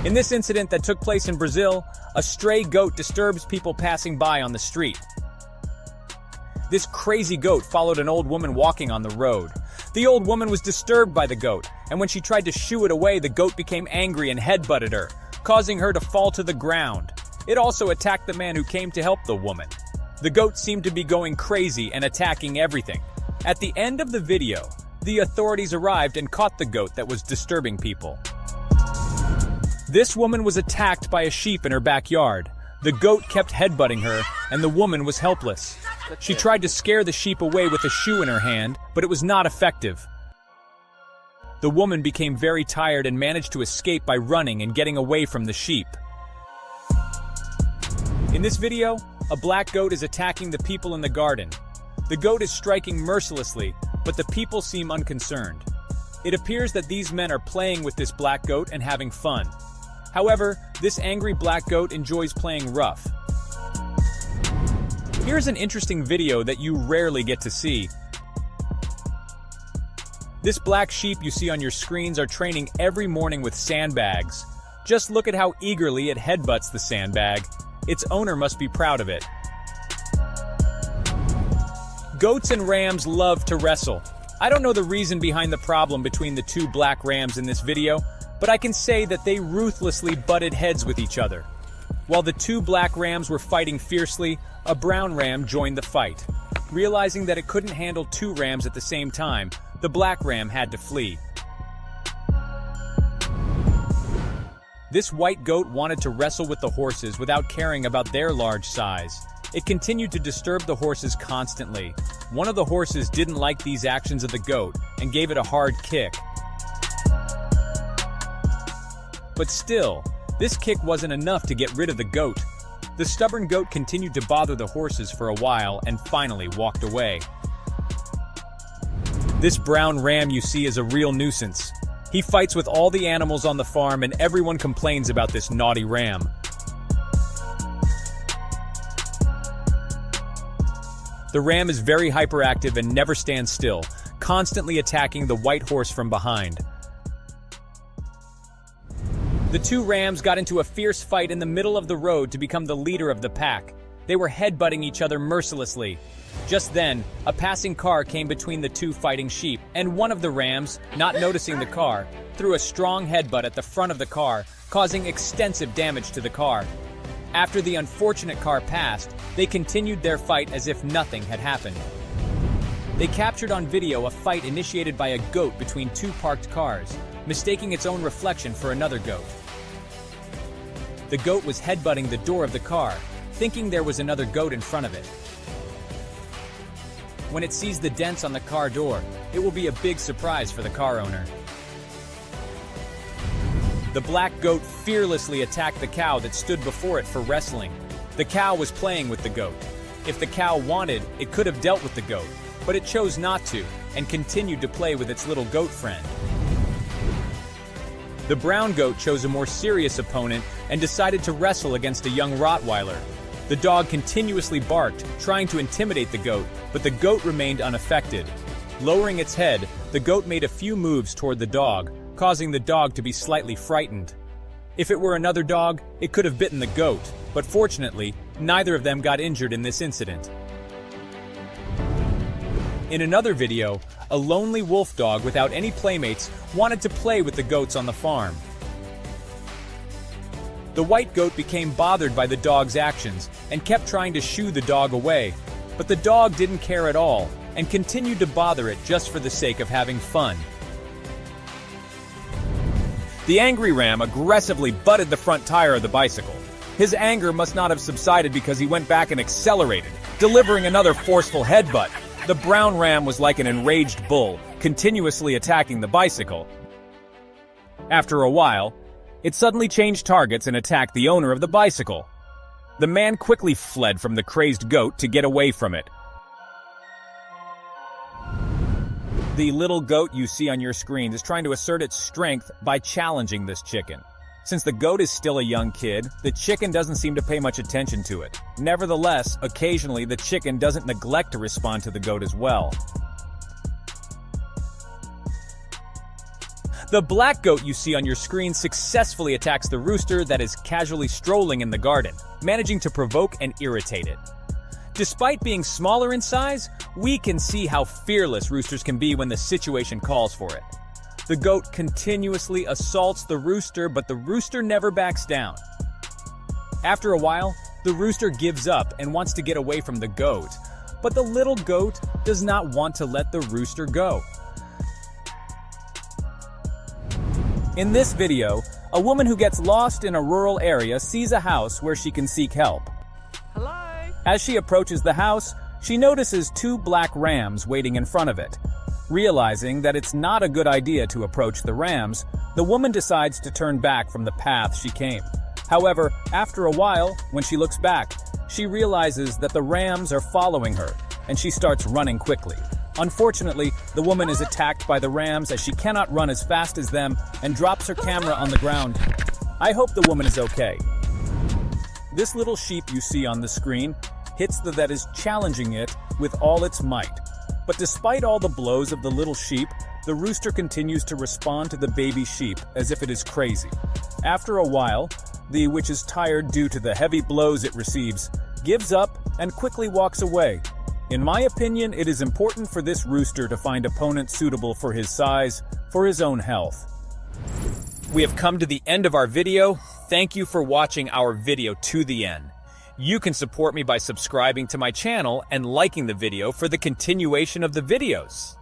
In this incident that took place in Brazil, a stray goat disturbs people passing by on the street. This crazy goat followed an old woman walking on the road. The old woman was disturbed by the goat, and when she tried to shoo it away, the goat became angry and headbutted her, causing her to fall to the ground. It also attacked the man who came to help the woman. The goat seemed to be going crazy and attacking everything. At the end of the video, the authorities arrived and caught the goat that was disturbing people. This woman was attacked by a sheep in her backyard. The goat kept headbutting her, and the woman was helpless. She tried to scare the sheep away with a shoe in her hand, but it was not effective. The woman became very tired and managed to escape by running and getting away from the sheep. In this video, a black goat is attacking the people in the garden. The goat is striking mercilessly, but the people seem unconcerned. It appears that these men are playing with this black goat and having fun. However, this angry black goat enjoys playing rough. Here's an interesting video that you rarely get to see. This black sheep you see on your screens are training every morning with sandbags. Just look at how eagerly it headbutts the sandbag. Its owner must be proud of it. Goats and rams love to wrestle. I don't know the reason behind the problem between the two black rams in this video, but I can say that they ruthlessly butted heads with each other. While the two black rams were fighting fiercely, a brown ram joined the fight. Realizing that it couldn't handle two rams at the same time, the black ram had to flee. This white goat wanted to wrestle with the horses without caring about their large size. It continued to disturb the horses constantly. One of the horses didn't like these actions of the goat and gave it a hard kick. But still, this kick wasn't enough to get rid of the goat. The stubborn goat continued to bother the horses for a while and finally walked away. This brown ram you see is a real nuisance. He fights with all the animals on the farm and everyone complains about this naughty ram. The ram is very hyperactive and never stands still, constantly attacking the white horse from behind. The two rams got into a fierce fight in the middle of the road to become the leader of the pack. They were headbutting each other mercilessly. Just then, a passing car came between the two fighting sheep, and one of the rams, not noticing the car, threw a strong headbutt at the front of the car, causing extensive damage to the car. After the unfortunate car passed, they continued their fight as if nothing had happened. They captured on video a fight initiated by a goat between two parked cars, mistaking its own reflection for another goat. The goat was headbutting the door of the car, thinking there was another goat in front of it. When it sees the dents on the car door, it will be a big surprise for the car owner. The black goat fearlessly attacked the cow that stood before it for wrestling. The cow was playing with the goat. If the cow wanted, it could have dealt with the goat, but it chose not to and continued to play with its little goat friend. The brown goat chose a more serious opponent and decided to wrestle against a young Rottweiler. The dog continuously barked, trying to intimidate the goat, but the goat remained unaffected. Lowering its head, the goat made a few moves toward the dog, causing the dog to be slightly frightened. If it were another dog, it could have bitten the goat, but fortunately, neither of them got injured in this incident. In another video, a lonely wolf dog without any playmates wanted to play with the goats on the farm. The white goat became bothered by the dog's actions and kept trying to shoo the dog away, but the dog didn't care at all and continued to bother it just for the sake of having fun. The angry ram aggressively butted the front tire of the bicycle. His anger must not have subsided because he went back and accelerated, delivering another forceful headbutt. The brown ram was like an enraged bull, continuously attacking the bicycle. After a while, it suddenly changed targets and attacked the owner of the bicycle. The man quickly fled from the crazed goat to get away from it. The little goat you see on your screen is trying to assert its strength by challenging this chicken. Since the goat is still a young kid, the chicken doesn't seem to pay much attention to it. Nevertheless, occasionally the chicken doesn't neglect to respond to the goat as well. The black goat you see on your screen successfully attacks the rooster that is casually strolling in the garden, managing to provoke and irritate it. Despite being smaller in size, we can see how fearless roosters can be when the situation calls for it. The goat continuously assaults the rooster, but the rooster never backs down. After a while, the rooster gives up and wants to get away from the goat, but the little goat does not want to let the rooster go. In this video, a woman who gets lost in a rural area sees a house where she can seek help. Hello? As she approaches the house, she notices two black rams waiting in front of it. Realizing that it's not a good idea to approach the rams, the woman decides to turn back from the path she came. However, after a while, when she looks back, she realizes that the rams are following her, and she starts running quickly. Unfortunately, the woman is attacked by the rams as she cannot run as fast as them and drops her camera on the ground. I hope the woman is okay. This little sheep you see on the screen hits the that is challenging it with all its might. But despite all the blows of the little sheep, the rooster continues to respond to the baby sheep as if it is crazy. After a while, which is tired due to the heavy blows it receives, gives up and quickly walks away. In my opinion, it is important for this rooster to find opponents suitable for his size, for his own health. We have come to the end of our video. Thank you for watching our video to the end. You can support me by subscribing to my channel and liking the video for the continuation of the videos.